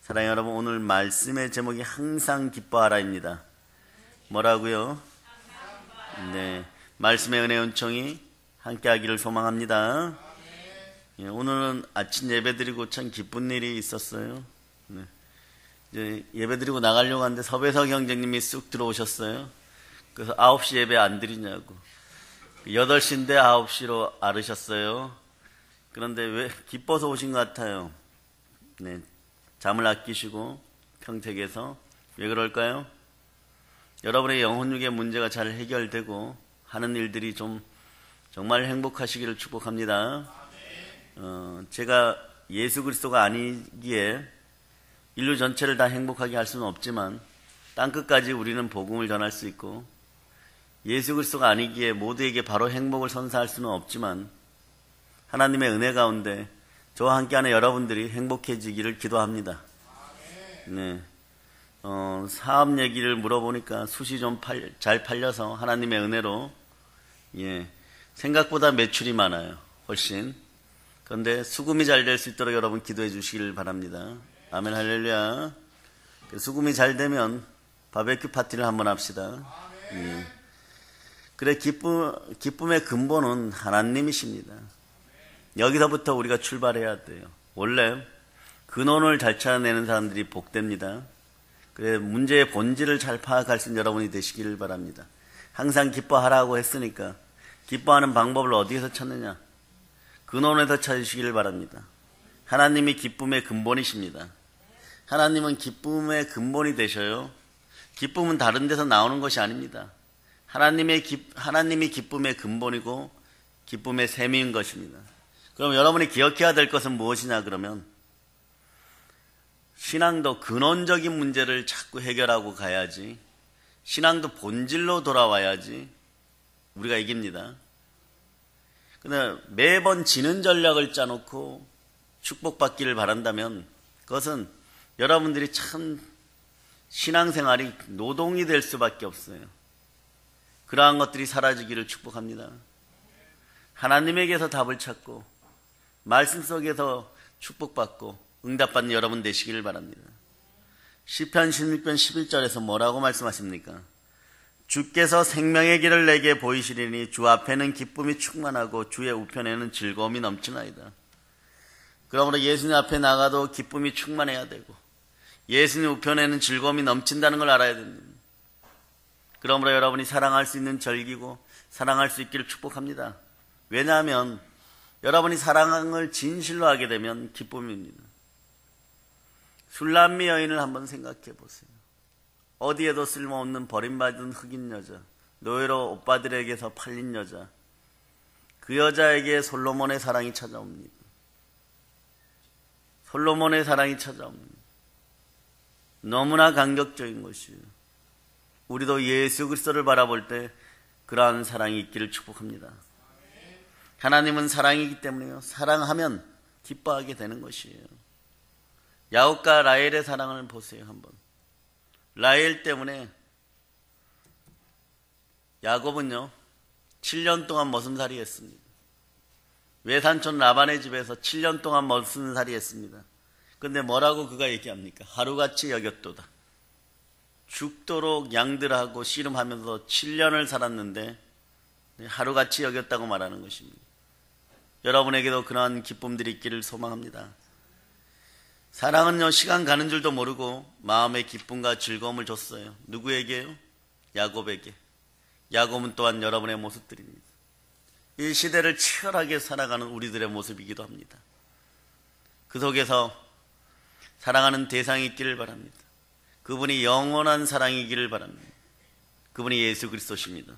사랑하는 여러분, 오늘 말씀의 제목이 항상 기뻐하라입니다. 뭐라고요? 네, 말씀의 은혜 은총이 함께하기를 소망합니다. 오늘은 아침 예배드리고 참 기쁜 일이 있었어요. 네. 이제 예배드리고 나가려고 하는데 서배석 형제님이 쑥 들어오셨어요. 그래서 9시 예배 안 드리냐고. 8시인데 9시로 아르셨어요. 그런데 왜 기뻐서 오신 것 같아요. 네, 잠을 아끼시고 평택에서. 왜 그럴까요? 여러분의 영혼육의 문제가 잘 해결되고 하는 일들이 좀 정말 행복하시기를 축복합니다. 제가 예수 그리스도가 아니기에 인류 전체를 다 행복하게 할 수는 없지만 땅끝까지 우리는 복음을 전할 수 있고, 예수 그리스도가 아니기에 모두에게 바로 행복을 선사할 수는 없지만 하나님의 은혜 가운데 저와 함께하는 여러분들이 행복해지기를 기도합니다. 네. 사업 얘기를 물어보니까 숯이 좀 잘 팔려서 하나님의 은혜로, 생각보다 매출이 많아요. 훨씬. 그런데 수금이 잘 될 수 있도록 여러분 기도해 주시길 바랍니다. 아멘, 할렐루야. 수금이 잘 되면 바베큐 파티를 한번 합시다. 그래, 기쁨의 근본은 하나님이십니다. 여기서부터 우리가 출발해야 돼요. 원래 근원을 잘 찾아내는 사람들이 복됩니다. 그래, 문제의 본질을 잘 파악할 수 있는 여러분이 되시기를 바랍니다. 항상 기뻐하라고 했으니까 기뻐하는 방법을 어디에서 찾느냐? 근원에서 찾으시기를 바랍니다. 하나님이 기쁨의 근본이십니다. 하나님은 기쁨의 근본이 되셔요. 기쁨은 다른 데서 나오는 것이 아닙니다. 하나님이 기쁨의 근본이고 기쁨의 셈인 것입니다. 그럼 여러분이 기억해야 될 것은 무엇이냐 그러면, 신앙도 근원적인 문제를 자꾸 해결하고 가야지, 신앙도 본질로 돌아와야지 우리가 이깁니다. 근데 매번 지는 전략을 짜놓고 축복받기를 바란다면 그것은 여러분들이 참 신앙생활이 노동이 될 수밖에 없어요. 그러한 것들이 사라지기를 축복합니다. 하나님에게서 답을 찾고 말씀 속에서 축복받고 응답받는 여러분 되시기를 바랍니다. 시편 16편 11절에서 뭐라고 말씀하십니까? 주께서 생명의 길을 내게 보이시리니 주 앞에는 기쁨이 충만하고 주의 우편에는 즐거움이 넘치나이다. 그러므로 예수님 앞에 나가도 기쁨이 충만해야 되고 예수님 우편에는 즐거움이 넘친다는 걸 알아야 됩니다. 그러므로 여러분이 사랑할 수 있는 절기고 사랑할 수 있기를 축복합니다. 왜냐하면 여러분이 사랑을 진실로 하게 되면 기쁨입니다. 술람미 여인을 한번 생각해 보세요. 어디에도 쓸모없는 버림받은 흑인 여자, 노예로 오빠들에게서 팔린 여자, 그 여자에게 솔로몬의 사랑이 찾아옵니다. 솔로몬의 사랑이 찾아옵니다. 너무나 감격적인 것이에요. 우리도 예수 그리스도를 바라볼 때 그러한 사랑이 있기를 축복합니다. 하나님은 사랑이기 때문에요. 사랑하면 기뻐하게 되는 것이에요. 야곱과 라헬의 사랑을 보세요. 한번. 라헬 때문에 야곱은요 7년 동안 머슴살이 했습니다. 외삼촌 라반의 집에서 7년 동안 머슴살이 했습니다. 그런데 뭐라고 그가 얘기합니까? 하루같이 여겼도다. 죽도록 양들하고 씨름하면서 7년을 살았는데 하루같이 여겼다고 말하는 것입니다. 여러분에게도 그러한 기쁨들이 있기를 소망합니다. 사랑은요 시간 가는 줄도 모르고 마음의 기쁨과 즐거움을 줬어요. 누구에게요? 야곱에게. 야곱은 또한 여러분의 모습들입니다. 이 시대를 치열하게 살아가는 우리들의 모습이기도 합니다. 그 속에서 사랑하는 대상이 있기를 바랍니다. 그분이 영원한 사랑이기를 바랍니다. 그분이 예수 그리스도십니다.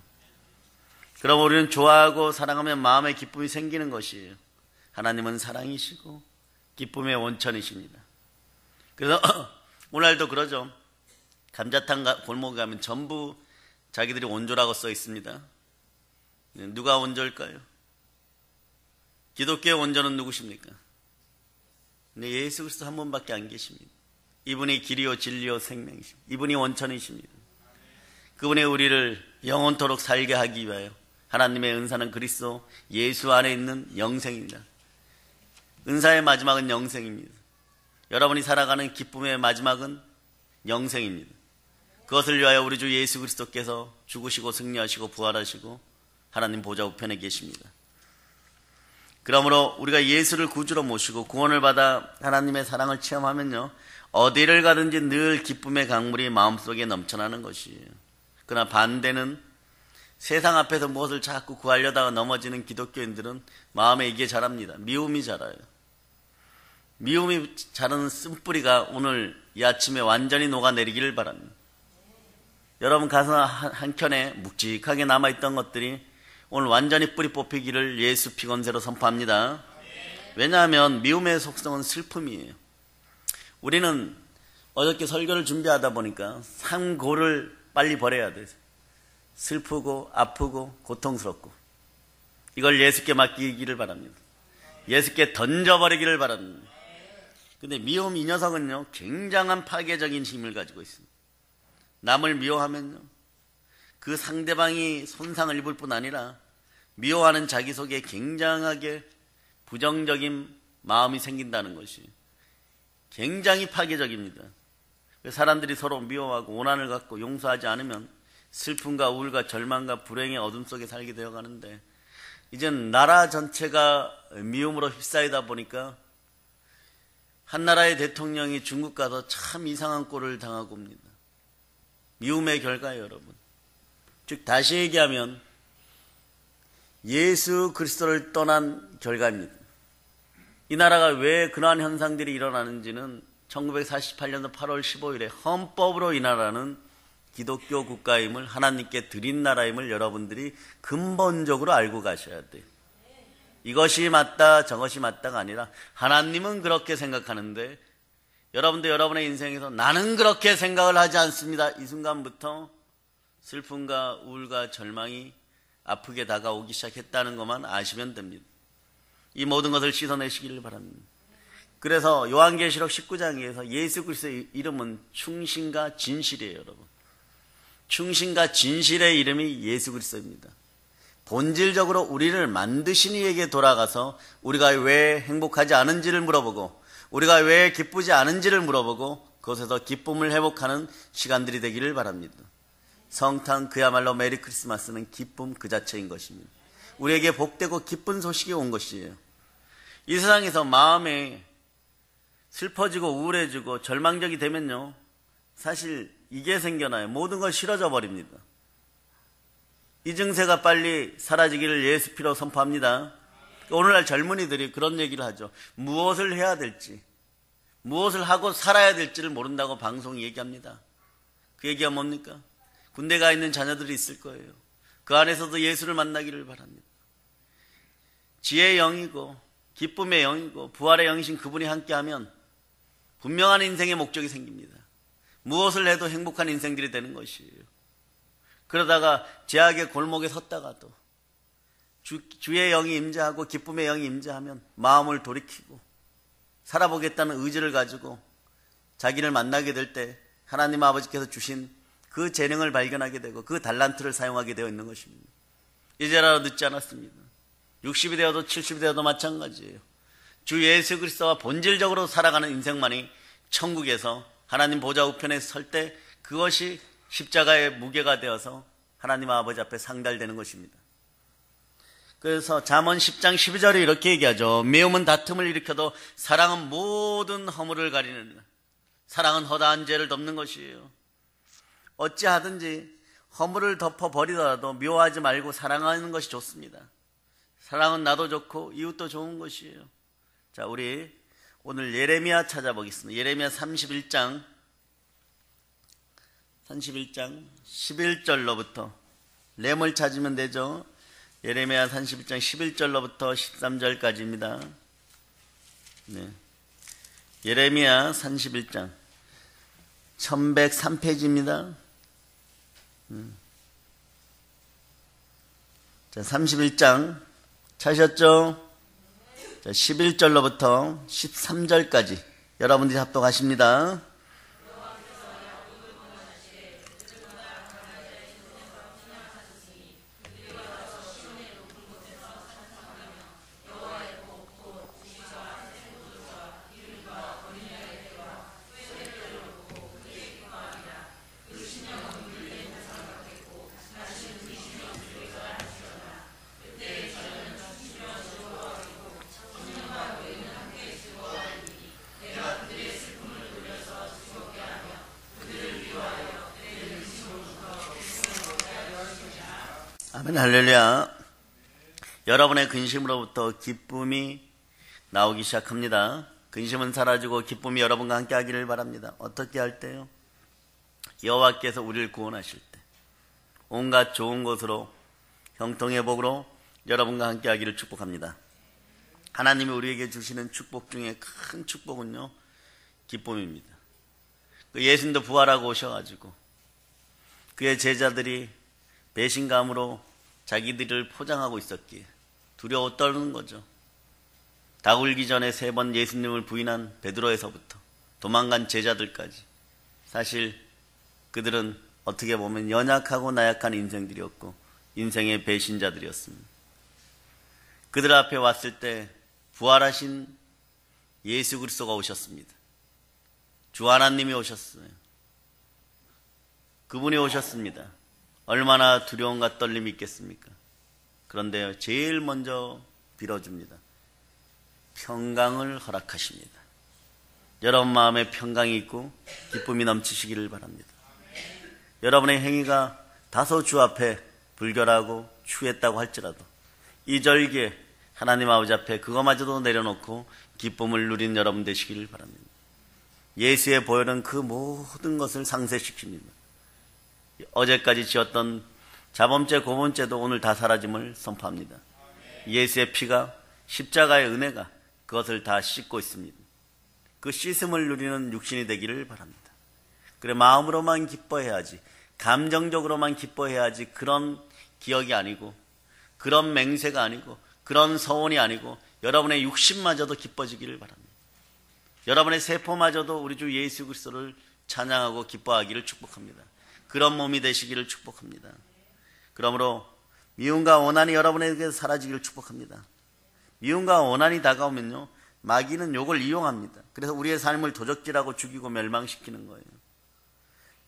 그럼 우리는 좋아하고 사랑하면 마음의 기쁨이 생기는 것이에요. 하나님은 사랑이시고 기쁨의 원천이십니다. 그래서 오늘도 그러죠. 감자탕 골목에 가면 전부 자기들이 원조라고 써 있습니다. 누가 원조일까요? 기독교의 원조는 누구십니까? 근데 예수 그리스도 한 분밖에 안 계십니다. 이분이 길이요 진리요 생명이십니다. 이분이 원천이십니다. 그분이 우리를 영원토록 살게 하기 위하여 하나님의 은사는 그리스도 예수 안에 있는 영생입니다. 은사의 마지막은 영생입니다. 여러분이 살아가는 기쁨의 마지막은 영생입니다. 그것을 위하여 우리 주 예수 그리스도께서 죽으시고 승리하시고 부활하시고 하나님 보좌 우편에 계십니다. 그러므로 우리가 예수를 구주로 모시고 구원을 받아 하나님의 사랑을 체험하면요, 어디를 가든지 늘 기쁨의 강물이 마음속에 넘쳐나는 것이에요. 그러나 반대는 세상 앞에서 무엇을 자꾸 구하려다가 넘어지는 기독교인들은 마음에 이게 자랍니다. 미움이 자라요. 미움이 자라는 쓴뿌리가 오늘 이 아침에 완전히 녹아내리기를 바랍니다. 여러분 가슴 한켠에 묵직하게 남아있던 것들이 오늘 완전히 뿌리 뽑히기를 예수 피건세로 선포합니다. 왜냐하면 미움의 속성은 슬픔이에요. 우리는 어저께 설교를 준비하다 보니까 상고를 빨리 버려야 돼요. 슬프고 아프고 고통스럽고 이걸 예수께 맡기기를 바랍니다. 예수께 던져버리기를 바랍니다. 근데 미움 이 녀석은요, 굉장한 파괴적인 힘을 가지고 있습니다. 남을 미워하면요, 그 상대방이 손상을 입을 뿐 아니라 미워하는 자기 속에 굉장하게 부정적인 마음이 생긴다는 것이 굉장히 파괴적입니다. 사람들이 서로 미워하고 오난을 갖고 용서하지 않으면 슬픔과 우울과 절망과 불행의 어둠 속에 살게 되어 가는데, 이젠 나라 전체가 미움으로 휩싸이다 보니까 한 나라의 대통령이 중국 가서 참 이상한 꼴을 당하고 옵니다. 미움의 결과예요, 여러분. 즉 다시 얘기하면 예수 그리스도를 떠난 결과입니다. 이 나라가 왜 그러한 현상들이 일어나는지는 1948년도 8월 15일에 헌법으로 이 나라는 기독교 국가임을, 하나님께 드린 나라임을 여러분들이 근본적으로 알고 가셔야 돼요. 이것이 맞다 저것이 맞다가 아니라 하나님은 그렇게 생각하는데 여러분도 여러분의 인생에서 나는 그렇게 생각을 하지 않습니다. 이 순간부터 슬픔과 우울과 절망이 아프게 다가오기 시작했다는 것만 아시면 됩니다. 이 모든 것을 씻어내시기를 바랍니다. 그래서 요한계시록 19장에서 예수 그리스도의 이름은 충신과 진실이에요, 여러분. 충신과 진실의 이름이 예수 그리스도입니다. 본질적으로 우리를 만드신 이에게 돌아가서 우리가 왜 행복하지 않은지를 물어보고 우리가 왜 기쁘지 않은지를 물어보고 그것에서 기쁨을 회복하는 시간들이 되기를 바랍니다. 성탄 그야말로 메리 크리스마스는 기쁨 그 자체인 것입니다. 우리에게 복되고 기쁜 소식이 온 것이에요. 이 세상에서 마음에 슬퍼지고 우울해지고 절망적이 되면요, 사실 이게 생겨나요. 모든 걸 싫어져 버립니다. 이 증세가 빨리 사라지기를 예수 피로 선포합니다. 오늘날 젊은이들이 그런 얘기를 하죠. 무엇을 해야 될지, 무엇을 하고 살아야 될지를 모른다고 방송이 얘기합니다. 그 얘기가 뭡니까? 군대 가 있는 자녀들이 있을 거예요. 그 안에서도 예수를 만나기를 바랍니다. 지혜의 영이고 기쁨의 영이고 부활의 영이신 그분이 함께하면 분명한 인생의 목적이 생깁니다. 무엇을 해도 행복한 인생들이 되는 것이에요. 그러다가 제약의 골목에 섰다가도 주의 영이 임재하고 기쁨의 영이 임재하면 마음을 돌이키고 살아보겠다는 의지를 가지고 자기를 만나게 될 때 하나님 아버지께서 주신 그 재능을 발견하게 되고 그 달란트를 사용하게 되어 있는 것입니다. 이제라도 늦지 않았습니다. 60이 되어도 70이 되어도 마찬가지예요. 주 예수 그리스도와 본질적으로 살아가는 인생만이 천국에서 하나님 보좌 우편에 설 때 그것이 십자가의 무게가 되어서 하나님 아버지 앞에 상달되는 것입니다. 그래서 잠언 10장 12절에 이렇게 얘기하죠. 미움은 다툼을 일으켜도 사랑은 모든 허물을 가리느니라. 사랑은 허다한 죄를 덮는 것이에요. 어찌하든지 허물을 덮어버리더라도 미워하지 말고 사랑하는 것이 좋습니다. 사랑은 나도 좋고 이웃도 좋은 것이에요. 자, 우리 오늘 예레미야 찾아보겠습니다. 예레미야 31장 11절로부터 램을 찾으면 되죠. 예레미야 31장 11절로부터 13절까지입니다. 네. 예레미야 31장 1103페이지입니다. 자, 31장 찾으셨죠? 자, 11절로부터 13절까지 여러분들이 합독하십니다. 할렐루야. 여러분의 근심으로부터 기쁨이 나오기 시작합니다. 근심은 사라지고 기쁨이 여러분과 함께 하기를 바랍니다. 어떻게 할 때요? 여호와께서 우리를 구원하실 때 온갖 좋은 것으로 형통의 복으로 여러분과 함께 하기를 축복합니다. 하나님이 우리에게 주시는 축복 중에 큰 축복은요, 기쁨입니다. 예수님도 부활하고 오셔가지고 그의 제자들이 배신감으로 자기들을 포장하고 있었기에 두려워 떨는 거죠. 닭 울기 전에 3번 예수님을 부인한 베드로에서부터 도망간 제자들까지, 사실 그들은 어떻게 보면 연약하고 나약한 인생들이었고 인생의 배신자들이었습니다. 그들 앞에 왔을 때 부활하신 예수 그리스도가 오셨습니다. 주 하나님이 오셨어요. 그분이 오셨습니다. 얼마나 두려움과 떨림이 있겠습니까? 그런데 제일 먼저 빌어줍니다. 평강을 허락하십니다. 여러분 마음에 평강이 있고 기쁨이 넘치시기를 바랍니다. 여러분의 행위가 다소 주 앞에 불결하고 추했다고 할지라도 이 절기에 하나님 아버지 앞에 그거마저도 내려놓고 기쁨을 누린 여러분 되시기를 바랍니다. 예수의 보혈은 그 모든 것을 상쇄시킵니다. 어제까지 지었던 자범죄, 고범죄도 오늘 다 사라짐을 선포합니다. 예수의 피가, 십자가의 은혜가 그것을 다 씻고 있습니다. 그 씻음을 누리는 육신이 되기를 바랍니다. 그래, 마음으로만 기뻐해야지, 감정적으로만 기뻐해야지, 그런 기억이 아니고, 그런 맹세가 아니고, 그런 서원이 아니고, 여러분의 육신마저도 기뻐지기를 바랍니다. 여러분의 세포마저도 우리 주 예수 그리스도를 찬양하고 기뻐하기를 축복합니다. 그런 몸이 되시기를 축복합니다. 그러므로 미움과 원한이 여러분에게 사라지기를 축복합니다. 미움과 원한이 다가오면요, 마귀는 이걸 이용합니다. 그래서 우리의 삶을 도적질하고 죽이고 멸망시키는 거예요.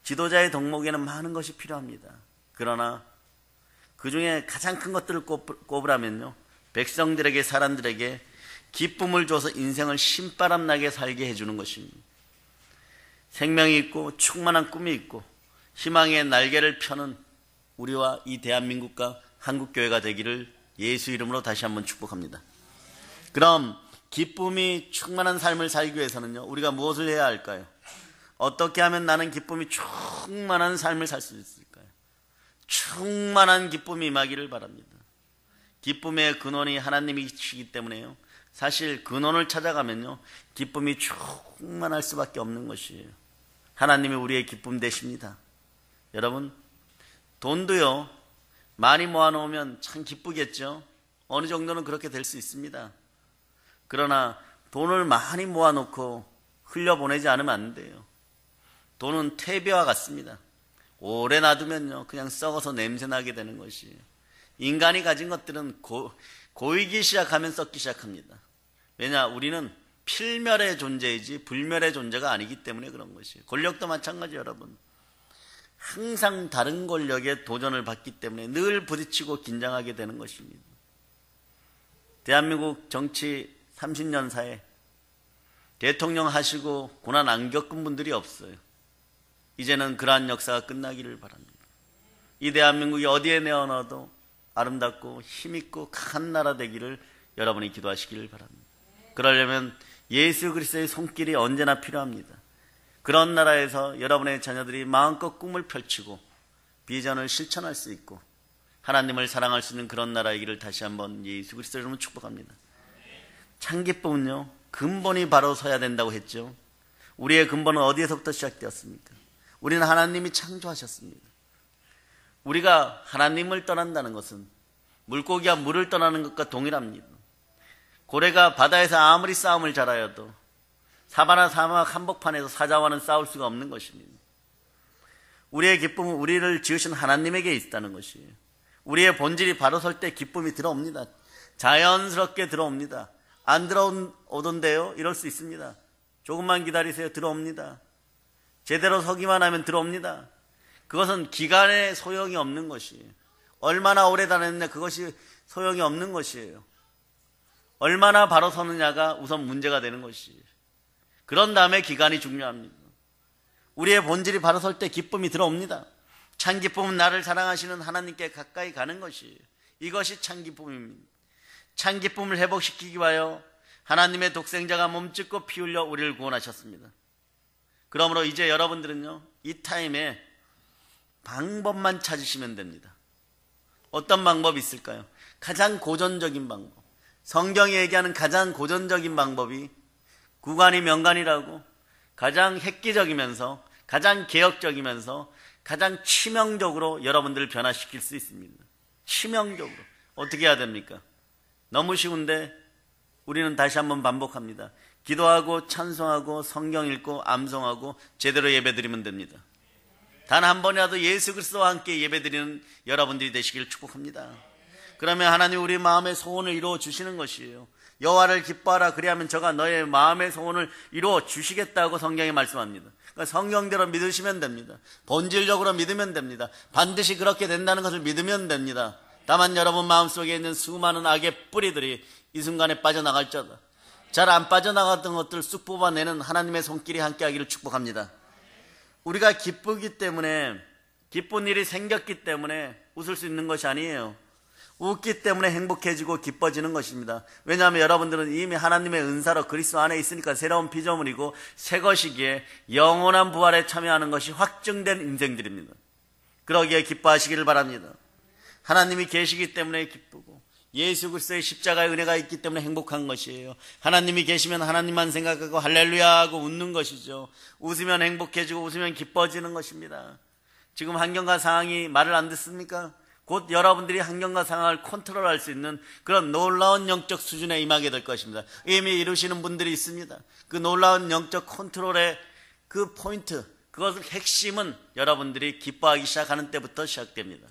지도자의 덕목에는 많은 것이 필요합니다. 그러나 그 중에 가장 큰 것들을 꼽으라면요, 백성들에게, 사람들에게 기쁨을 줘서 인생을 신바람나게 살게 해주는 것입니다. 생명이 있고 충만한 꿈이 있고 희망의 날개를 펴는 우리와 이 대한민국과 한국교회가 되기를 예수 이름으로 다시 한번 축복합니다. 그럼 기쁨이 충만한 삶을 살기 위해서는요, 우리가 무엇을 해야 할까요? 어떻게 하면 나는 기쁨이 충만한 삶을 살 수 있을까요? 충만한 기쁨이 임하기를 바랍니다. 기쁨의 근원이 하나님이시기 때문에요, 사실 근원을 찾아가면요, 기쁨이 충만할 수밖에 없는 것이에요. 하나님이 우리의 기쁨 되십니다. 여러분, 돈도요, 많이 모아놓으면 참 기쁘겠죠. 어느 정도는 그렇게 될 수 있습니다. 그러나 돈을 많이 모아놓고 흘려보내지 않으면 안 돼요. 돈은 퇴비와 같습니다. 오래 놔두면요, 그냥 썩어서 냄새나게 되는 것이에요. 인간이 가진 것들은 고이기 시작하면 썩기 시작합니다. 왜냐, 우리는 필멸의 존재이지 불멸의 존재가 아니기 때문에 그런 것이에요. 권력도 마찬가지. 여러분, 항상 다른 권력에 도전을 받기 때문에 늘 부딪히고 긴장하게 되는 것입니다. 대한민국 정치 30년 사에 대통령 하시고 고난 안 겪은 분들이 없어요. 이제는 그러한 역사가 끝나기를 바랍니다. 이 대한민국이 어디에 내어놔도 아름답고 힘있고 강한 나라 되기를 여러분이 기도하시기를 바랍니다. 그러려면 예수 그리스도의 손길이 언제나 필요합니다. 그런 나라에서 여러분의 자녀들이 마음껏 꿈을 펼치고 비전을 실천할 수 있고 하나님을 사랑할 수 있는 그런 나라이기를 다시 한번 예수 그리스도 이름으로 축복합니다. 참 기쁨은요, 근본이 바로 서야 된다고 했죠. 우리의 근본은 어디에서부터 시작되었습니까? 우리는 하나님이 창조하셨습니다. 우리가 하나님을 떠난다는 것은 물고기가 물을 떠나는 것과 동일합니다. 고래가 바다에서 아무리 싸움을 잘하여도 사바나 사막 한복판에서 사자와는 싸울 수가 없는 것입니다. 우리의 기쁨은 우리를 지으신 하나님에게 있다는 것이에요. 우리의 본질이 바로 설 때 기쁨이 들어옵니다. 자연스럽게 들어옵니다. 안 들어오던데요? 이럴 수 있습니다. 조금만 기다리세요. 들어옵니다. 제대로 서기만 하면 들어옵니다. 그것은 기간의 소용이 없는 것이에요. 얼마나 오래 다녔느냐, 그것이 소용이 없는 것이에요. 얼마나 바로 서느냐가 우선 문제가 되는 것이에요. 그런 다음에 기간이 중요합니다. 우리의 본질이 바로 설 때 기쁨이 들어옵니다. 참 기쁨은 나를 사랑하시는 하나님께 가까이 가는 것이에요. 이것이 참 기쁨입니다. 참 기쁨을 회복시키기 위하여 하나님의 독생자가 몸짓고 피 흘려 우리를 구원하셨습니다. 그러므로 이제 여러분들은요, 이 타임에 방법만 찾으시면 됩니다. 어떤 방법이 있을까요? 가장 고전적인 방법, 성경이 얘기하는 가장 고전적인 방법이 구관이 명관이라고 가장 획기적이면서 가장 개혁적이면서 가장 치명적으로 여러분들을 변화시킬 수 있습니다. 치명적으로. 어떻게 해야 됩니까? 너무 쉬운데 우리는 다시 한번 반복합니다. 기도하고 찬송하고 성경 읽고 암송하고 제대로 예배드리면 됩니다. 단 한 번이라도 예수 그리스도와 함께 예배드리는 여러분들이 되시길 축복합니다. 그러면 하나님 우리 마음의 소원을 이루어 주시는 것이에요. 여호와를 기뻐하라 그리하면 저가 너의 마음의 소원을 이루어 주시겠다고 성경이 말씀합니다. 그러니까 성경대로 믿으시면 됩니다. 본질적으로 믿으면 됩니다. 반드시 그렇게 된다는 것을 믿으면 됩니다. 다만 여러분 마음속에 있는 수많은 악의 뿌리들이 이 순간에 빠져나갈지어다. 잘 안 빠져나갔던 것들을 쑥 뽑아내는 하나님의 손길이 함께하기를 축복합니다. 우리가 기쁘기 때문에, 기쁜 일이 생겼기 때문에 웃을 수 있는 것이 아니에요. 웃기 때문에 행복해지고 기뻐지는 것입니다. 왜냐하면 여러분들은 이미 하나님의 은사로 그리스도 안에 있으니까 새로운 피조물이고 새 것이기에 영원한 부활에 참여하는 것이 확증된 인생들입니다. 그러기에 기뻐하시기를 바랍니다. 하나님이 계시기 때문에 기쁘고 예수 그리스도의 십자가의 은혜가 있기 때문에 행복한 것이에요. 하나님이 계시면 하나님만 생각하고 할렐루야 하고 웃는 것이죠. 웃으면 행복해지고 웃으면 기뻐지는 것입니다. 지금 환경과 상황이 말을 안 듣습니까? 곧 여러분들이 환경과 상황을 컨트롤할 수 있는 그런 놀라운 영적 수준에 임하게 될 것입니다. 이미 이루시는 분들이 있습니다. 그 놀라운 영적 컨트롤의 그 포인트, 그것의 핵심은 여러분들이 기뻐하기 시작하는 때부터 시작됩니다.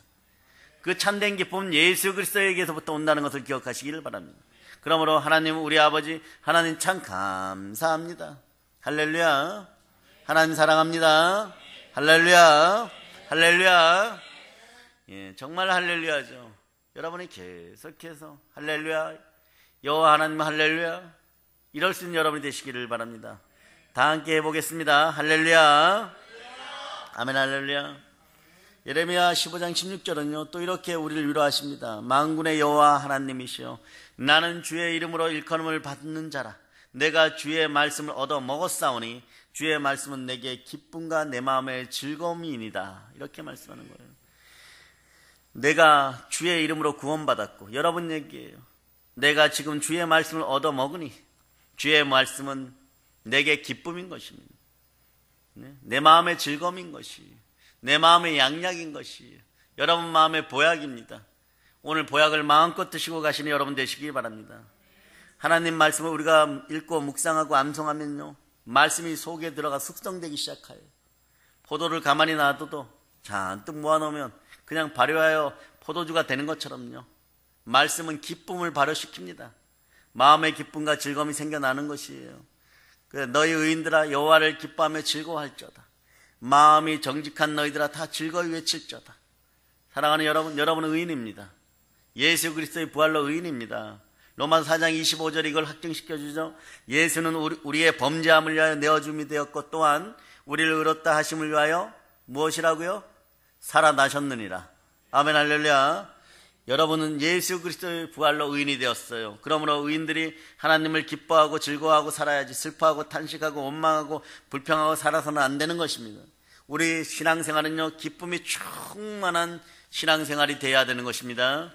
그 참된 기쁨은 예수 그리스도에게서부터 온다는 것을 기억하시기를 바랍니다. 그러므로 하나님 우리 아버지 하나님 참 감사합니다. 할렐루야. 하나님 사랑합니다. 할렐루야. 할렐루야. 예, 정말 할렐루야죠. 여러분이 계속해서 할렐루야, 여호와 하나님 할렐루야, 이럴 수 있는 여러분이 되시기를 바랍니다. 다 함께 해보겠습니다. 할렐루야. 아멘. 할렐루야. 예레미야 15장 16절은요 또 이렇게 우리를 위로하십니다. 만군의 여호와 하나님이시여, 나는 주의 이름으로 일컬음을 받는 자라. 내가 주의 말씀을 얻어 먹었사오니 주의 말씀은 내게 기쁨과 내 마음의 즐거움이니이다. 이렇게 말씀하는 거예요. 내가 주의 이름으로 구원받았고, 여러분 얘기예요. 내가 지금 주의 말씀을 얻어 먹으니 주의 말씀은 내게 기쁨인 것입니다. 내 마음의 즐거움인 것이, 내 마음의 양약인 것이 여러분 마음의 보약입니다. 오늘 보약을 마음껏 드시고 가시는 여러분 되시기 바랍니다. 하나님 말씀을 우리가 읽고 묵상하고 암송하면요, 말씀이 속에 들어가 숙성되기 시작해요. 포도를 가만히 놔둬도 잔뜩 모아놓으면 그냥 발효하여 포도주가 되는 것처럼요, 말씀은 기쁨을 발효시킵니다. 마음의 기쁨과 즐거움이 생겨나는 것이에요. 너희 의인들아 여호와를 기뻐하며 즐거워할지어다. 마음이 정직한 너희들아 다 즐거이 외칠지어다. 사랑하는 여러분, 여러분은 의인입니다. 예수 그리스도의 부활로 의인입니다. 로마서 4장 25절 이걸 확증시켜주죠. 예수는 우리의 범죄함을 위하여 내어줌이 되었고 또한 우리를 의롭다 하심을 위하여 무엇이라고요? 살아나셨느니라. 아멘. 할렐루야. 여러분은 예수 그리스도의 부활로 의인이 되었어요. 그러므로 의인들이 하나님을 기뻐하고 즐거워하고 살아야지, 슬퍼하고 탄식하고 원망하고 불평하고 살아서는 안 되는 것입니다. 우리 신앙생활은요, 기쁨이 충만한 신앙생활이 돼야 되는 것입니다.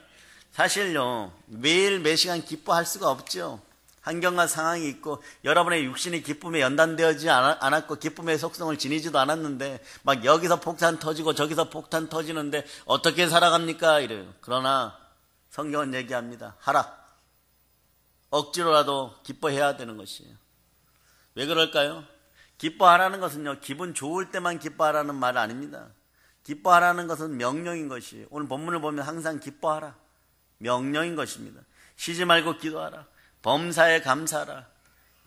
사실요, 매일 매시간 기뻐할 수가 없죠. 환경과 상황이 있고 여러분의 육신이 기쁨에 연단되어지지 않았고 기쁨의 속성을 지니지도 않았는데 막 여기서 폭탄 터지고 저기서 폭탄 터지는데 어떻게 살아갑니까? 이래요. 그러나 성경은 얘기합니다. 하라. 억지로라도 기뻐해야 되는 것이에요. 왜 그럴까요? 기뻐하라는 것은요, 기분 좋을 때만 기뻐하라는 말 아닙니다. 기뻐하라는 것은 명령인 것이에요. 오늘 본문을 보면 항상 기뻐하라. 명령인 것입니다. 쉬지 말고 기도하라. 범사에 감사하라.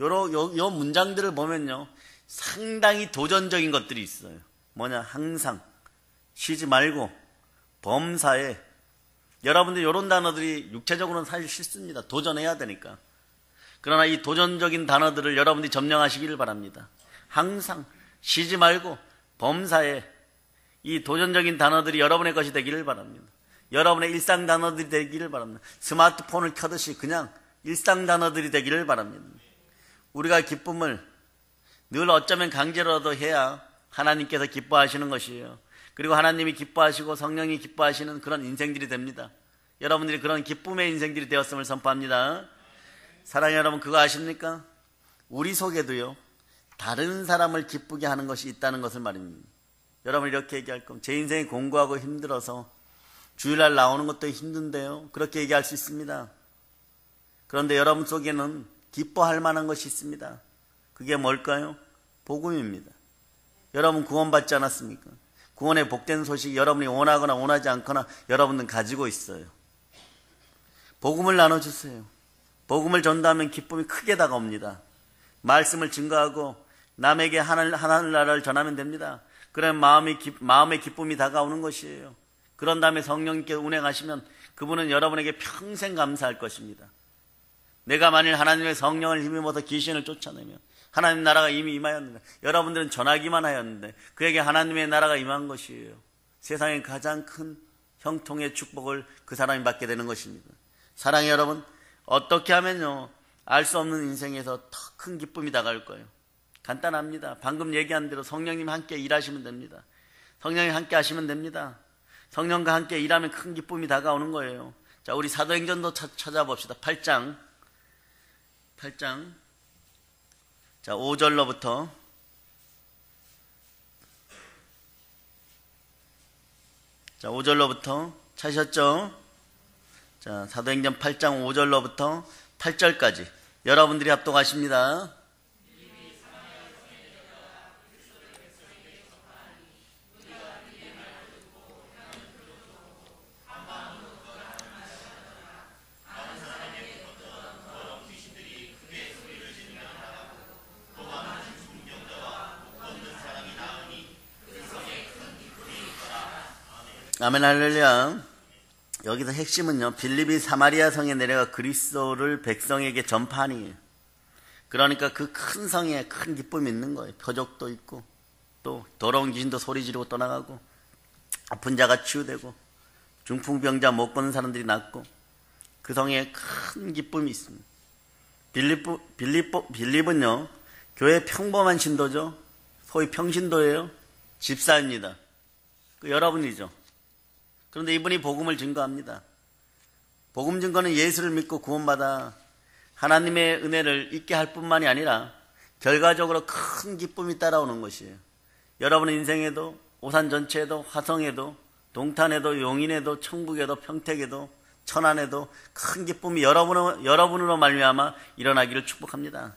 요 문장들을 보면요, 상당히 도전적인 것들이 있어요. 뭐냐, 항상, 쉬지 말고, 범사에. 여러분들 이런 단어들이 육체적으로는 사실 싫습니다. 도전해야 되니까. 그러나 이 도전적인 단어들을 여러분들이 점령하시기를 바랍니다. 항상, 쉬지 말고, 범사에. 이 도전적인 단어들이 여러분의 것이 되기를 바랍니다. 여러분의 일상 단어들이 되기를 바랍니다. 스마트폰을 켜듯이 그냥 일상 단어들이 되기를 바랍니다. 우리가 기쁨을 늘 어쩌면 강제로라도 해야 하나님께서 기뻐하시는 것이에요. 그리고 하나님이 기뻐하시고 성령이 기뻐하시는 그런 인생들이 됩니다. 여러분들이 그런 기쁨의 인생들이 되었음을 선포합니다. 사랑하는 여러분, 그거 아십니까? 우리 속에도요, 다른 사람을 기쁘게 하는 것이 있다는 것을 말입니다. 여러분 이렇게 얘기할 겁니다. 제 인생이 공부하고 힘들어서 주일날 나오는 것도 힘든데요, 그렇게 얘기할 수 있습니다. 그런데 여러분 속에는 기뻐할 만한 것이 있습니다. 그게 뭘까요? 복음입니다. 여러분 구원받지 않았습니까? 구원의 복된 소식 여러분이 원하거나 원하지 않거나 여러분은 가지고 있어요. 복음을 나눠주세요. 복음을 전도하면 기쁨이 크게 다가옵니다. 말씀을 증거하고 남에게 하늘나라를 전하면 됩니다. 그러면 마음의 기쁨이 다가오는 것이에요. 그런 다음에 성령님께서 운행하시면 그분은 여러분에게 평생 감사할 것입니다. 내가 만일 하나님의 성령을 힘입어서 귀신을 쫓아내면 하나님 나라가 이미 임하였는데, 여러분들은 전하기만 하였는데 그에게 하나님의 나라가 임한 것이에요. 세상의 가장 큰 형통의 축복을 그 사람이 받게 되는 것입니다. 사랑해 여러분, 어떻게 하면요 알 수 없는 인생에서 더 큰 기쁨이 다가올 거예요. 간단합니다. 방금 얘기한 대로 성령님 함께 일하시면 됩니다. 성령님 함께 하시면 됩니다. 성령과 함께 일하면 큰 기쁨이 다가오는 거예요. 자, 우리 사도행전도 찾아봅시다. 8장 자, 5절로부터 자, 5절로부터 찾으셨죠? 자, 사도행전 8장 5절로부터 8절까지 여러분들이 합독하십니다. 아멘 할렐루야. 여기서 핵심은요, 빌립이 사마리아 성에 내려가 그리스도를 백성에게 전파하니에요. 그러니까 그 큰 성에 큰 기쁨이 있는 거예요. 표적도 있고 또 더러운 귀신도 소리 지르고 떠나가고 아픈 자가 치유되고 중풍병자 못 보는 사람들이 낫고 그 성에 큰 기쁨이 있습니다. 빌립은요 교회 평범한 신도죠. 소위 평신도예요. 집사입니다. 그 여러분이죠. 그런데 이분이 복음을 증거합니다. 복음 증거는 예수를 믿고 구원받아 하나님의 은혜를 잊게 할 뿐만이 아니라 결과적으로 큰 기쁨이 따라오는 것이에요. 여러분의 인생에도 오산 전체에도 화성에도 동탄에도 용인에도 청북에도 평택에도 천안에도 큰 기쁨이 여러분으로 말미암아 일어나기를 축복합니다.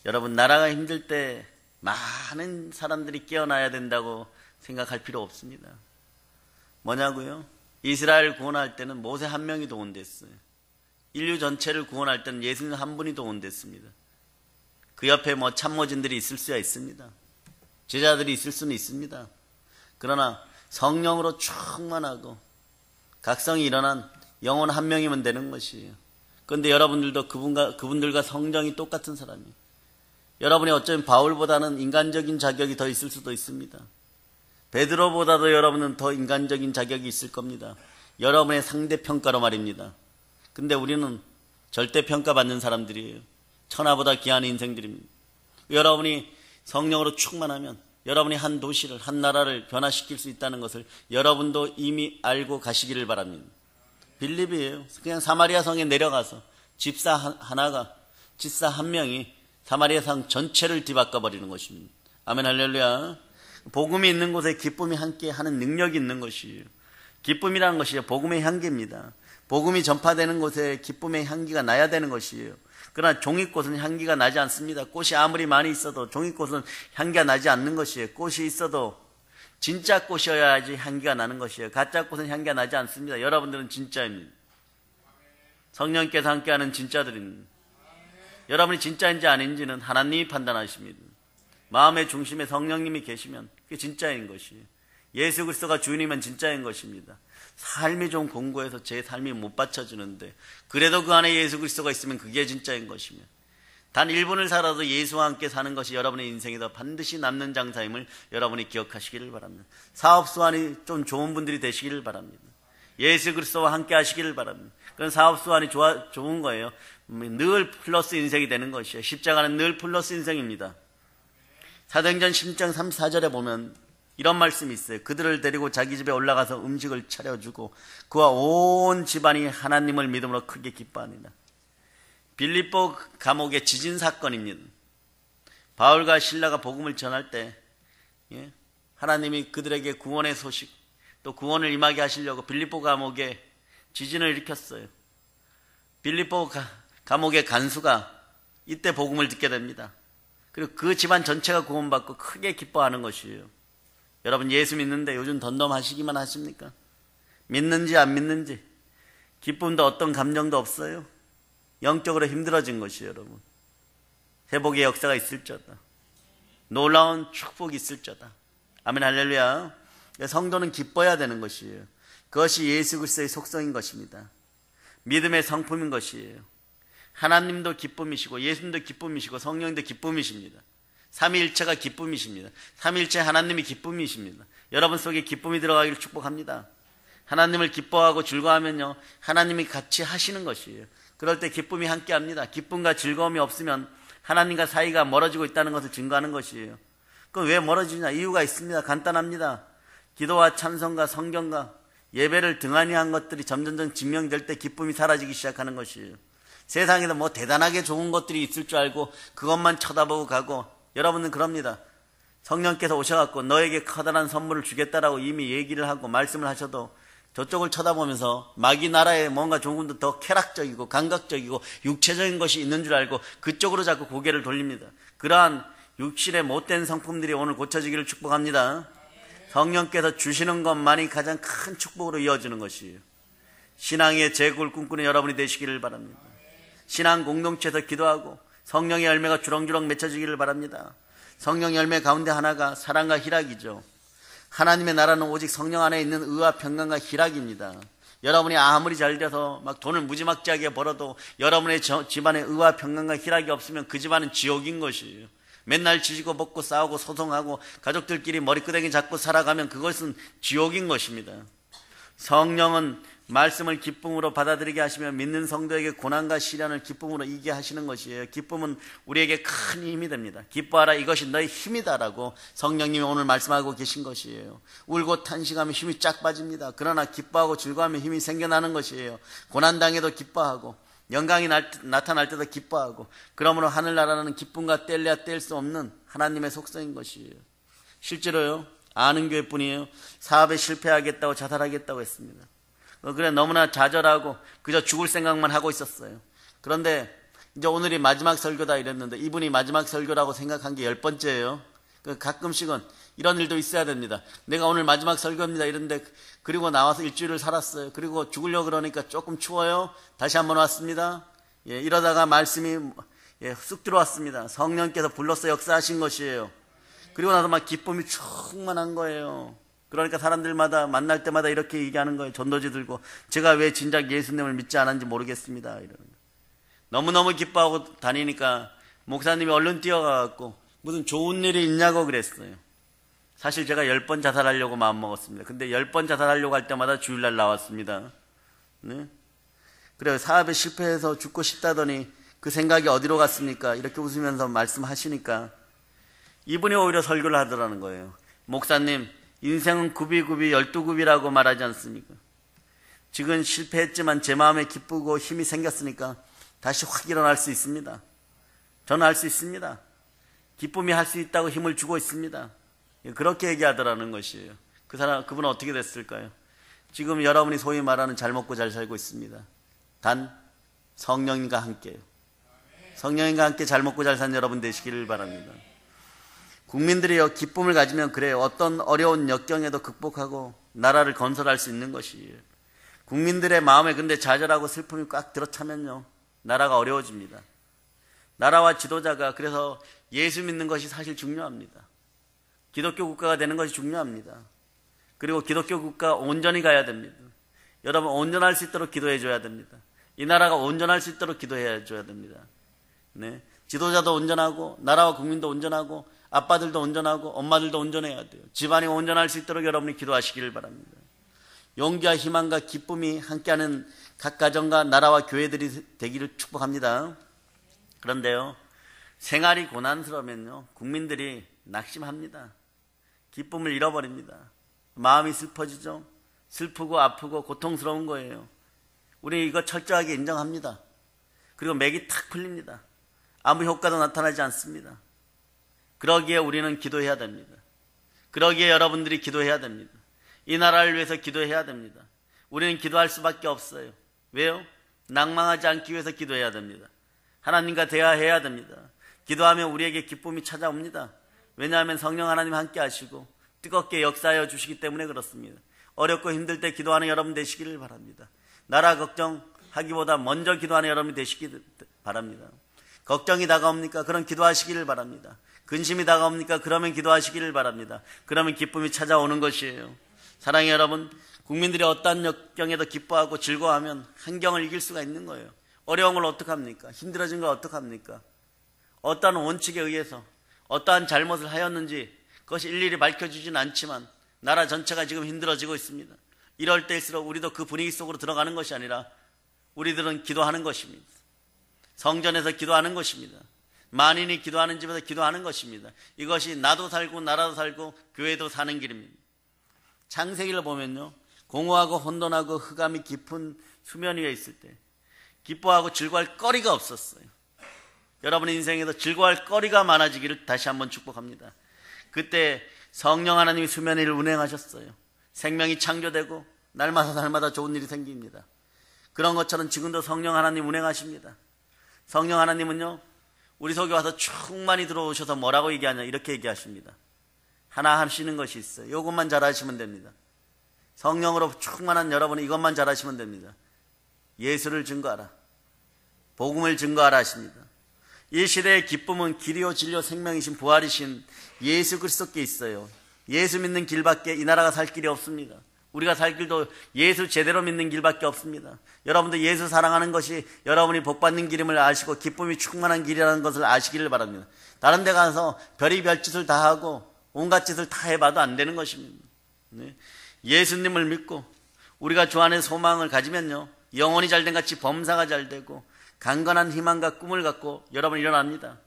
여러분 나라가 힘들 때 많은 사람들이 깨어나야 된다고 생각할 필요 없습니다. 뭐냐고요? 이스라엘 구원할 때는 모세 한 명이 도움됐어요. 인류 전체를 구원할 때는 예수님 한 분이 도움됐습니다. 그 옆에 참모진들이 있을 수야 있습니다. 제자들이 있을 수는 있습니다. 그러나 성령으로 충만하고 각성이 일어난 영혼 한 명이면 되는 것이에요. 그런데 여러분들도 그분들과 성정이 똑같은 사람이에요. 여러분이 어쩌면 바울보다는 인간적인 자격이 더 있을 수도 있습니다. 베드로보다도 여러분은 더 인간적인 자격이 있을 겁니다. 여러분의 상대평가로 말입니다. 근데 우리는 절대평가받는 사람들이에요. 천하보다 귀한 인생들입니다. 여러분이 성령으로 충만하면 여러분이 한 도시를, 한 나라를 변화시킬 수 있다는 것을 여러분도 이미 알고 가시기를 바랍니다. 빌립이에요. 그냥 사마리아 성에 내려가서 집사 한 명이 사마리아 성 전체를 뒤바꿔버리는 것입니다. 아멘 할렐루야. 복음이 있는 곳에 기쁨이 함께 하는 능력이 있는 것이에요. 기쁨이라는 것이 복음의 향기입니다. 복음이 전파되는 곳에 기쁨의 향기가 나야 되는 것이에요. 그러나 종이꽃은 향기가 나지 않습니다. 꽃이 아무리 많이 있어도 종이꽃은 향기가 나지 않는 것이에요. 꽃이 있어도 진짜 꽃이어야지 향기가 나는 것이에요. 가짜 꽃은 향기가 나지 않습니다. 여러분들은 진짜입니다. 성령께서 함께하는 진짜들입니다. 여러분이 진짜인지 아닌지는 하나님이 판단하십니다. 마음의 중심에 성령님이 계시면 그게 진짜인 것이에요. 예수 그리스도가 주인이면 진짜인 것입니다. 삶이 좀 공고해서 제 삶이 못 받쳐주는데 그래도 그 안에 예수 그리스도가 있으면 그게 진짜인 것이며 단 1분을 살아도 예수와 함께 사는 것이 여러분의 인생에도 반드시 남는 장사임을 여러분이 기억하시기를 바랍니다. 사업수완이 좀 좋은 분들이 되시기를 바랍니다. 예수 그리스도와 함께 하시기를 바랍니다. 그건 사업수완이 좋은 거예요. 늘 플러스 인생이 되는 것이에요. 십자가는 늘 플러스 인생입니다. 사도행전 10장 34절에 보면 이런 말씀이 있어요. 그들을 데리고 자기 집에 올라가서 음식을 차려주고 그와 온 집안이 하나님을 믿음으로 크게 기뻐합니다. 빌립보 감옥의 지진 사건입니다. 바울과 실라가 복음을 전할 때 하나님이 그들에게 구원의 소식 또 구원을 임하게 하시려고 빌립보 감옥에 지진을 일으켰어요. 빌립보 감옥의 간수가 이때 복음을 듣게 됩니다. 그리고 그 집안 전체가 구원받고 크게 기뻐하는 것이에요. 여러분 예수 믿는데 요즘 덤덤하시기만 하십니까? 믿는지 안 믿는지 기쁨도 어떤 감정도 없어요? 영적으로 힘들어진 것이에요. 여러분 회복의 역사가 있을지어다. 놀라운 축복이 있을지어다. 아멘 할렐루야. 성도는 기뻐야 되는 것이에요. 그것이 예수 그리스도의 속성인 것입니다. 믿음의 성품인 것이에요. 하나님도 기쁨이시고 예수님도 기쁨이시고 성령도 기쁨이십니다. 삼위일체가 기쁨이십니다. 삼위일체 하나님이 기쁨이십니다. 여러분 속에 기쁨이 들어가기를 축복합니다. 하나님을 기뻐하고 즐거워하면요 하나님이 같이 하시는 것이에요. 그럴 때 기쁨이 함께합니다. 기쁨과 즐거움이 없으면 하나님과 사이가 멀어지고 있다는 것을 증거하는 것이에요. 그럼 왜 멀어지냐? 이유가 있습니다. 간단합니다. 기도와 찬송과 성경과 예배를 등한히 한 것들이 점점 증명될 때 기쁨이 사라지기 시작하는 것이에요. 세상에도 뭐 대단하게 좋은 것들이 있을 줄 알고 그것만 쳐다보고 가고, 여러분은 그럽니다. 성령께서 오셔갖고 너에게 커다란 선물을 주겠다라고 이미 얘기를 하고 말씀을 하셔도 저쪽을 쳐다보면서 마귀 나라에 뭔가 조금 더 쾌락적이고 감각적이고 육체적인 것이 있는 줄 알고 그쪽으로 자꾸 고개를 돌립니다. 그러한 육신의 못된 성품들이 오늘 고쳐지기를 축복합니다. 성령께서 주시는 것만이 가장 큰 축복으로 이어지는 것이에요. 신앙의 제국을 꿈꾸는 여러분이 되시기를 바랍니다. 신앙 공동체에서 기도하고 성령의 열매가 주렁주렁 맺혀지기를 바랍니다. 성령 열매 가운데 하나가 사랑과 희락이죠. 하나님의 나라는 오직 성령 안에 있는 의와 평강과 희락입니다. 여러분이 아무리 잘 돼서 막 돈을 무지막지하게 벌어도 여러분의 집안에 의와 평강과 희락이 없으면 그 집안은 지옥인 것이에요. 맨날 지지고 먹고 싸우고 소송하고 가족들끼리 머리끄댕이 잡고 살아가면 그것은 지옥인 것입니다. 성령은 말씀을 기쁨으로 받아들이게 하시며 믿는 성도에게 고난과 시련을 기쁨으로 이기게 하시는 것이에요. 기쁨은 우리에게 큰 힘이 됩니다. 기뻐하라, 이것이 너의 힘이다라고 성령님이 오늘 말씀하고 계신 것이에요. 울고 탄식하면 힘이 쫙 빠집니다. 그러나 기뻐하고 즐거워하면 힘이 생겨나는 것이에요. 고난당해도 기뻐하고 영광이 나타날 때도 기뻐하고, 그러므로 하늘나라는 기쁨과 뗄래야 뗄 수 없는 하나님의 속성인 것이에요. 실제로요, 아는 교회뿐이에요. 사업에 실패하겠다고 자살하겠다고 했습니다. 그래 너무나 좌절하고 그저 죽을 생각만 하고 있었어요. 그런데 이제 오늘이 마지막 설교다 이랬는데 이분이 마지막 설교라고 생각한 게 10번째예요. 가끔씩은 이런 일도 있어야 됩니다. 내가 오늘 마지막 설교입니다 이랬는데 그리고 나와서 일주일을 살았어요. 그리고 죽으려고 그러니까 조금 추워요. 다시 한번 왔습니다. 이러다가 말씀이 쑥 들어왔습니다. 성령께서 불러서 역사하신 것이에요. 그리고 나서 막 기쁨이 충만한 거예요. 그러니까 사람들마다 만날 때마다 이렇게 얘기하는 거예요. 전도지 들고 제가 왜 진작 예수님을 믿지 않았는지 모르겠습니다. 이러는 거예요. 너무너무 기뻐하고 다니니까 목사님이 얼른 뛰어가갖고 무슨 좋은 일이 있냐고 그랬어요. 사실 제가 10번 자살하려고 마음먹었습니다. 근데 10번 자살하려고 할 때마다 주일날 나왔습니다. 네? 그래요. 사업에 실패해서 죽고 싶다더니 그 생각이 어디로 갔습니까? 이렇게 웃으면서 말씀하시니까 이분이 오히려 설교를 하더라는 거예요. 목사님, 인생은 굽이굽이 12굽이라고 말하지 않습니까? 지금 실패했지만 제 마음에 기쁘고 힘이 생겼으니까 다시 확 일어날 수 있습니다. 저는 할 수 있습니다. 기쁨이 할 수 있다고 힘을 주고 있습니다. 그렇게 얘기하더라는 것이에요. 그분은 어떻게 됐을까요? 지금 여러분이 소위 말하는 잘 먹고 잘 살고 있습니다. 단 성령님과 함께요. 성령님과 함께 잘 먹고 잘 사는 여러분 되시기를 바랍니다. 국민들이요, 기쁨을 가지면 그래요. 어떤 어려운 역경에도 극복하고 나라를 건설할 수 있는 것이에요. 국민들의 마음에 근데 좌절하고 슬픔이 꽉 들어차면요, 나라가 어려워집니다. 나라와 지도자가 그래서 예수 믿는 것이 사실 중요합니다. 기독교 국가가 되는 것이 중요합니다. 그리고 기독교 국가 온전히 가야 됩니다. 여러분 온전할 수 있도록 기도해 줘야 됩니다. 이 나라가 온전할 수 있도록 기도해 줘야 됩니다. 네. 지도자도 온전하고 나라와 국민도 온전하고 아빠들도 온전하고 엄마들도 온전해야 돼요. 집안이 온전할 수 있도록 여러분이 기도하시기를 바랍니다. 용기와 희망과 기쁨이 함께하는 각 가정과 나라와 교회들이 되기를 축복합니다. 그런데요, 생활이 고난스러우면요, 국민들이 낙심합니다. 기쁨을 잃어버립니다. 마음이 슬퍼지죠. 슬프고 아프고 고통스러운 거예요. 우리 이거 철저하게 인정합니다. 그리고 맥이 탁 풀립니다. 아무 효과도 나타나지 않습니다. 그러기에 우리는 기도해야 됩니다. 그러기에 여러분들이 기도해야 됩니다. 이 나라를 위해서 기도해야 됩니다. 우리는 기도할 수밖에 없어요. 왜요? 낭망하지 않기 위해서 기도해야 됩니다. 하나님과 대화해야 됩니다. 기도하면 우리에게 기쁨이 찾아옵니다. 왜냐하면 성령 하나님 함께 하시고 뜨겁게 역사하여 주시기 때문에 그렇습니다. 어렵고 힘들 때 기도하는 여러분 되시기를 바랍니다. 나라 걱정하기보다 먼저 기도하는 여러분이 되시기 바랍니다. 걱정이 다가옵니까? 그럼 기도하시기를 바랍니다. 근심이 다가옵니까? 그러면 기도하시기를 바랍니다. 그러면 기쁨이 찾아오는 것이에요. 사랑의 여러분, 국민들이 어떠한 역경에도 기뻐하고 즐거워하면 환경을 이길 수가 있는 거예요. 어려운 걸 어떡합니까? 힘들어진 걸 어떡합니까? 어떠한 원칙에 의해서 어떠한 잘못을 하였는지 그것이 일일이 밝혀지진 않지만 나라 전체가 지금 힘들어지고 있습니다. 이럴 때일수록 우리도 그 분위기 속으로 들어가는 것이 아니라 우리들은 기도하는 것입니다. 성전에서 기도하는 것입니다. 만인이 기도하는 집에서 기도하는 것입니다. 이것이 나도 살고 나라도 살고 교회도 사는 길입니다. 창세기를 보면요, 공허하고 혼돈하고 흑암이 깊은 수면 위에 있을 때 기뻐하고 즐거워할 거리가 없었어요. 여러분의 인생에서 즐거워할 거리가 많아지기를 다시 한번 축복합니다. 그때 성령 하나님이 수면 위를 운행하셨어요. 생명이 창조되고 날마다 좋은 일이 생깁니다. 그런 것처럼 지금도 성령 하나님 운행하십니다. 성령 하나님은요, 우리 속에 와서 충만히 들어오셔서 뭐라고 얘기하냐, 이렇게 얘기하십니다. 하나 하시는 것이 있어요. 이것만 잘하시면 됩니다. 성령으로 충만한 여러분은 이것만 잘하시면 됩니다. 예수를 증거하라. 복음을 증거하라 하십니다. 이 시대의 기쁨은 길이요 진리요 생명이신 부활이신 예수 그리스도께 있어요. 예수 믿는 길밖에 이 나라가 살 길이 없습니다. 우리가 살 길도 예수 제대로 믿는 길밖에 없습니다. 여러분도 예수 사랑하는 것이 여러분이 복받는 길임을 아시고 기쁨이 충만한 길이라는 것을 아시기를 바랍니다. 다른 데 가서 별의별 짓을 다 하고 온갖 짓을 다 해봐도 안 되는 것입니다. 네. 예수님을 믿고 우리가 주 안에 소망을 가지면요, 영혼이 잘된 같이 범사가 잘 되고 강건한 희망과 꿈을 갖고 여러분 일어납니다.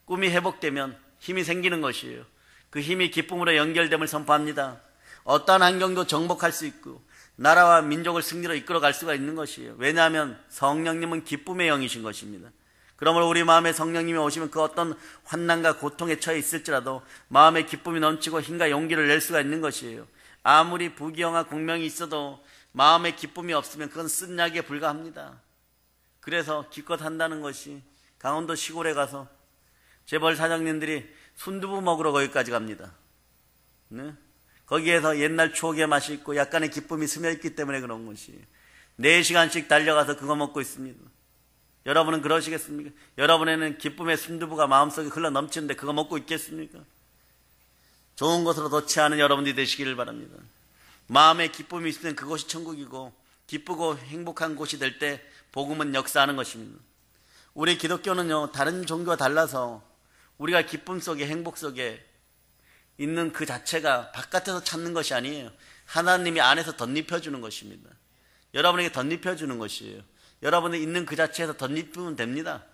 꿈이 회복되면 힘이 생기는 것이에요. 그 힘이 기쁨으로 연결됨을 선포합니다. 어떠한 환경도 정복할 수 있고 나라와 민족을 승리로 이끌어갈 수가 있는 것이에요. 왜냐하면 성령님은 기쁨의 영이신 것입니다. 그러므로 우리 마음에 성령님이 오시면 그 어떤 환난과 고통에 처해 있을지라도 마음에 기쁨이 넘치고 힘과 용기를 낼 수가 있는 것이에요. 아무리 부귀영화 공명이 있어도 마음에 기쁨이 없으면 그건 쓴 약에 불과합니다. 그래서 기껏 한다는 것이, 강원도 시골에 가서 재벌 사장님들이 순두부 먹으러 거기까지 갑니다. 네? 거기에서 옛날 추억의 맛이 있고 약간의 기쁨이 스며있기 때문에 그런 것이 4시간씩 달려가서 그거 먹고 있습니다. 여러분은 그러시겠습니까? 여러분에는 기쁨의 순두부가 마음속에 흘러 넘치는데 그거 먹고 있겠습니까? 좋은 것으로 덧치 않은 여러분들이 되시기를 바랍니다. 마음에 기쁨이 있으면 그곳이 천국이고 기쁘고 행복한 곳이 될 때 복음은 역사하는 것입니다. 우리 기독교는요, 다른 종교와 달라서 우리가 기쁨 속에 행복 속에 있는 그 자체가 바깥에서 찾는 것이 아니에요. 하나님이 안에서 덧입혀주는 것입니다. 여러분에게 덧입혀주는 것이에요. 여러분이 있는 그 자체에서 덧입으면 됩니다.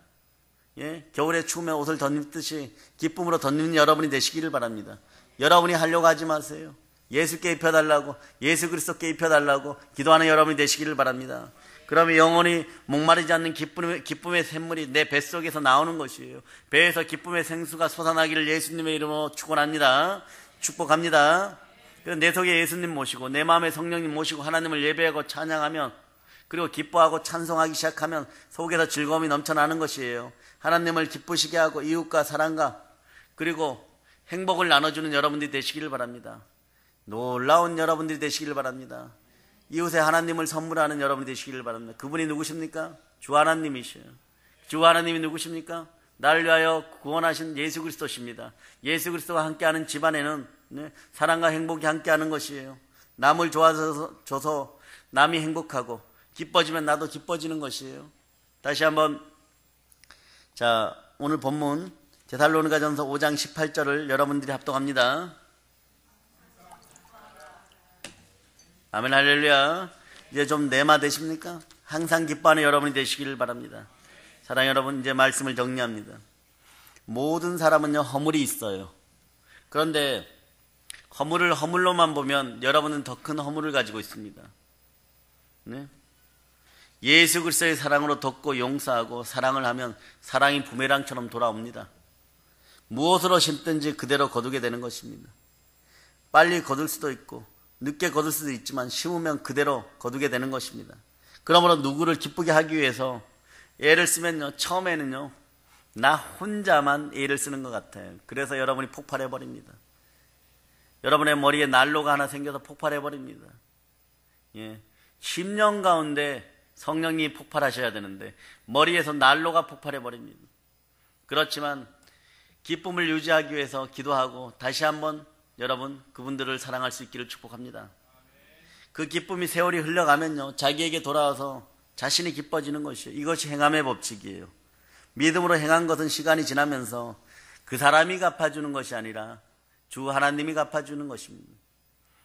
예? 겨울에 추우면 옷을 덧입듯이 기쁨으로 덧입는 여러분이 되시기를 바랍니다. 여러분이 하려고 하지 마세요. 예수께 입혀달라고, 예수 그리스도께 입혀달라고 기도하는 여러분이 되시기를 바랍니다. 그러면 영원히 목마르지 않는 기쁨의 샘물이 내 뱃속에서 나오는 것이에요. 배에서 기쁨의 생수가 솟아나기를 예수님의 이름으로 축원합니다. 축복합니다. 내 속에 예수님 모시고 내 마음에 성령님 모시고 하나님을 예배하고 찬양하면, 그리고 기뻐하고 찬송하기 시작하면 속에서 즐거움이 넘쳐나는 것이에요. 하나님을 기쁘시게 하고 이웃과 사랑과 그리고 행복을 나눠주는 여러분들이 되시기를 바랍니다. 놀라운 여러분들이 되시기를 바랍니다. 이웃에 하나님을 선물하는 여러분이 되시기를 바랍니다. 그분이 누구십니까? 주 하나님이시에요. 주 하나님이 누구십니까? 나를 위하여 구원하신 예수 그리스도십니다. 예수 그리스도와 함께하는 집안에는 사랑과 행복이 함께하는 것이에요. 남을 도와줘서 남이 행복하고 기뻐지면 나도 기뻐지는 것이에요. 다시 한번, 자, 오늘 본문 데살로니가전서 5장 18절을 여러분들이 합독합니다. 아멘 할렐루야. 이제 좀 내마 되십니까? 항상 기뻐하는 여러분이 되시기를 바랍니다. 사랑하는 여러분, 이제 말씀을 정리합니다. 모든 사람은요 허물이 있어요. 그런데 허물을 허물로만 보면 여러분은 더 큰 허물을 가지고 있습니다. 네? 예수 그리스도의 사랑으로 덮고 용서하고 사랑을 하면 사랑이 부메랑처럼 돌아옵니다. 무엇으로 심든지 그대로 거두게 되는 것입니다. 빨리 거둘 수도 있고 늦게 거둘 수도 있지만 심으면 그대로 거두게 되는 것입니다. 그러므로 누구를 기쁘게 하기 위해서 애를 쓰면요, 처음에는요 나 혼자만 애를 쓰는 것 같아요. 그래서 여러분이 폭발해버립니다. 여러분의 머리에 난로가 하나 생겨서 폭발해버립니다. 예, 10년 가운데 성령이 폭발하셔야 되는데 머리에서 난로가 폭발해버립니다. 그렇지만 기쁨을 유지하기 위해서 기도하고 다시 한번 여러분 그분들을 사랑할 수 있기를 축복합니다. 그 기쁨이 세월이 흘러가면요 자기에게 돌아와서 자신이 기뻐지는 것이에요. 이것이 행함의 법칙이에요. 믿음으로 행한 것은 시간이 지나면서 그 사람이 갚아주는 것이 아니라 주 하나님이 갚아주는 것입니다.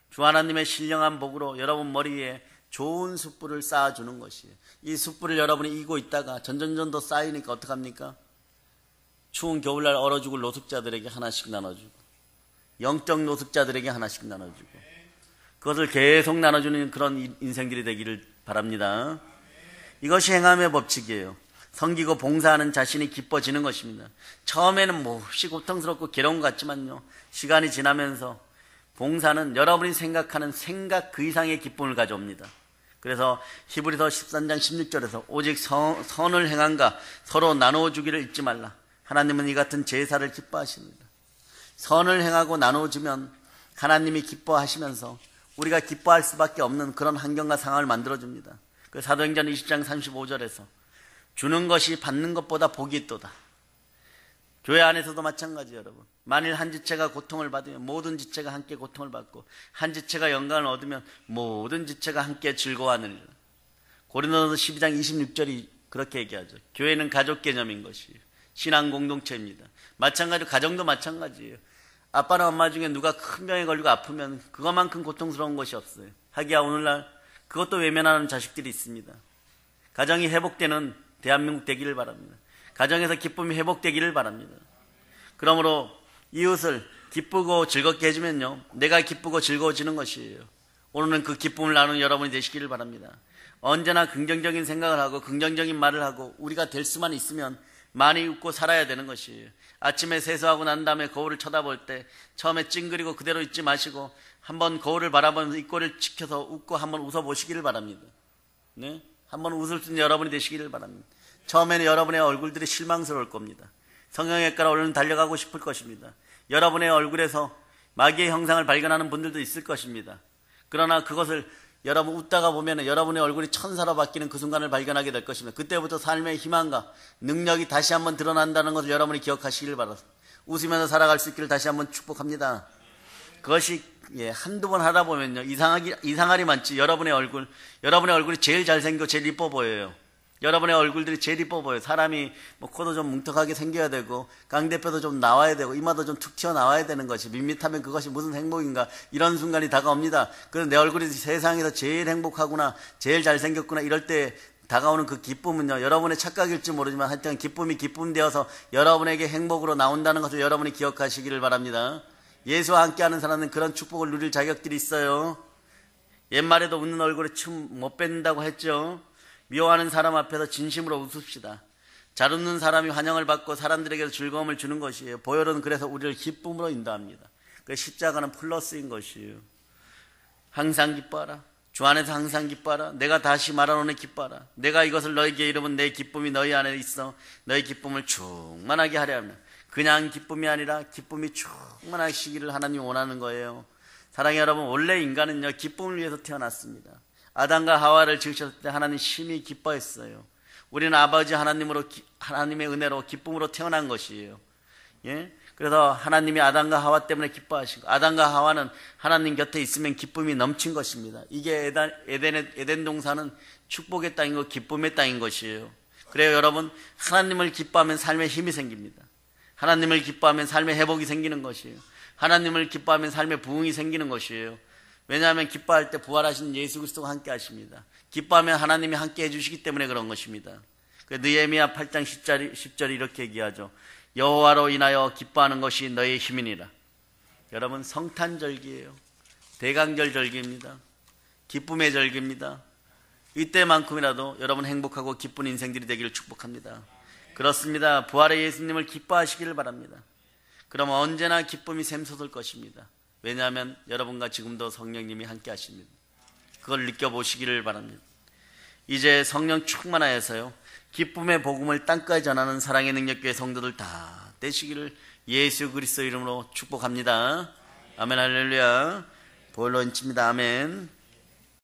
주 하나님의 신령한 복으로 여러분 머리 위에 좋은 숯불을 쌓아주는 것이에요. 이 숯불을 여러분이 이고 있다가 점점점 쌓이니까 어떡합니까? 추운 겨울날 얼어 죽을 노숙자들에게 하나씩 나눠주고 영적 노숙자들에게 하나씩 나눠주고 그것을 계속 나눠주는 그런 인생들이 되기를 바랍니다. 이것이 행함의 법칙이에요. 섬기고 봉사하는 자신이 기뻐지는 것입니다. 처음에는 몹시 고통스럽고 괴로운 것 같지만요 시간이 지나면서 봉사는 여러분이 생각하는 생각 그 이상의 기쁨을 가져옵니다. 그래서 히브리서 13장 16절에서 오직 선을 행한가 서로 나누어주기를 잊지 말라. 하나님은 이 같은 제사를 기뻐하십니다. 선을 행하고 나누어주면 하나님이 기뻐하시면서 우리가 기뻐할 수밖에 없는 그런 환경과 상황을 만들어줍니다. 그 사도행전 20장 35절에서 주는 것이 받는 것보다 복이 있도다. 교회 안에서도 마찬가지예요, 여러분. 만일 한 지체가 고통을 받으면 모든 지체가 함께 고통을 받고 한 지체가 영광을 얻으면 모든 지체가 함께 즐거워하느니라. 고린도서 12장 26절이 그렇게 얘기하죠. 교회는 가족 개념인 것이에요. 신앙 공동체입니다. 마찬가지로 가정도 마찬가지예요. 아빠나 엄마 중에 누가 큰 병에 걸리고 아프면 그것만큼 고통스러운 것이 없어요. 하기야 오늘날 그것도 외면하는 자식들이 있습니다. 가정이 회복되는 대한민국 되기를 바랍니다. 가정에서 기쁨이 회복되기를 바랍니다. 그러므로 이웃을 기쁘고 즐겁게 해주면요 내가 기쁘고 즐거워지는 것이에요. 오늘은 그 기쁨을 나누는 여러분이 되시기를 바랍니다. 언제나 긍정적인 생각을 하고 긍정적인 말을 하고 우리가 될 수만 있으면 많이 웃고 살아야 되는 것이에요. 아침에 세수하고 난 다음에 거울을 쳐다볼 때 처음에 찡그리고 그대로 있지 마시고 한번 거울을 바라보면서 입꼬리를 치켜서 웃고 한번 웃어보시기를 바랍니다. 네? 한번 웃을 수 있는 여러분이 되시기를 바랍니다. 처음에는 여러분의 얼굴들이 실망스러울 겁니다. 성형외과로 얼른 달려가고 싶을 것입니다. 여러분의 얼굴에서 마귀의 형상을 발견하는 분들도 있을 것입니다. 그러나 그것을 여러분 웃다가 보면 여러분의 얼굴이 천사로 바뀌는 그 순간을 발견하게 될 것입니다. 그때부터 삶의 희망과 능력이 다시 한번 드러난다는 것을 여러분이 기억하시기를 바랍니다. 웃으면서 살아갈 수 있기를 다시 한번 축복합니다. 그것이 한두 번 하다 보면요 이상하리 많지. 여러분의 얼굴이 제일 잘생겨 제일 이뻐 보여요. 여러분의 얼굴들이 제일 이뻐 보여요. 사람이 코도 좀 뭉툭하게 생겨야 되고 깡대뼈도 좀 나와야 되고 이마도 좀 툭 튀어나와야 되는 것이 밋밋하면 그것이 무슨 행복인가 이런 순간이 다가옵니다. 그래서 내 얼굴이 세상에서 제일 행복하구나 제일 잘생겼구나 이럴 때 다가오는 그 기쁨은요 여러분의 착각일지 모르지만 하여튼 기쁨이 기쁨 되어서 여러분에게 행복으로 나온다는 것을 여러분이 기억하시기를 바랍니다. 예수와 함께하는 사람은 그런 축복을 누릴 자격들이 있어요. 옛말에도 웃는 얼굴에 춤 못 뺀다고 했죠. 미워하는 사람 앞에서 진심으로 웃읍시다. 잘 웃는 사람이 환영을 받고 사람들에게 즐거움을 주는 것이에요. 보혈은 그래서 우리를 기쁨으로 인도합니다. 그 십자가는 플러스인 것이에요. 항상 기뻐하라. 주 안에서 항상 기뻐하라. 내가 다시 말하노니 기뻐하라. 내가 이것을 너에게 이르면 내 기쁨이 너희 안에 있어 너희 기쁨을 충만하게 하려 합니다. 그냥 기쁨이 아니라 기쁨이 충만하시기를 하나님이 원하는 거예요. 사랑하는 여러분, 원래 인간은요 기쁨을 위해서 태어났습니다. 아담과 하와를 지으셨을 때 하나님 심히 기뻐했어요. 우리는 아버지 하나님의 은혜로 기쁨으로 태어난 것이에요. 예? 그래서 하나님이 아담과 하와 때문에 기뻐하시고 아담과 하와는 하나님 곁에 있으면 기쁨이 넘친 것입니다. 이게 에덴 동산은 축복의 땅이고 기쁨의 땅인 것이에요. 그래요, 여러분. 하나님을 기뻐하면 삶에 힘이 생깁니다. 하나님을 기뻐하면 삶에 회복이 생기는 것이에요. 하나님을 기뻐하면 삶에 부흥이 생기는 것이에요. 왜냐하면 기뻐할 때 부활하신 예수 그리스도가 함께 하십니다. 기뻐하면 하나님이 함께 해주시기 때문에 그런 것입니다. 느헤미야 8장 10절이 이렇게 얘기하죠. 여호와로 인하여 기뻐하는 것이 너의 힘이니라. 여러분, 성탄절기예요. 대강절 절기입니다. 기쁨의 절기입니다. 이때만큼이라도 여러분 행복하고 기쁜 인생들이 되기를 축복합니다. 그렇습니다. 부활의 예수님을 기뻐하시기를 바랍니다. 그럼 언제나 기쁨이 샘솟을 것입니다. 왜냐하면 여러분과 지금도 성령님이 함께 하십니다. 그걸 느껴보시기를 바랍니다. 이제 성령 충만하여서요, 기쁨의 복음을 땅까지 전하는 사랑의 능력교회 성도들 다 되시기를 예수 그리스도 이름으로 축복합니다. 아멘. 할렐루야. 보혈로 인칩니다. 아멘.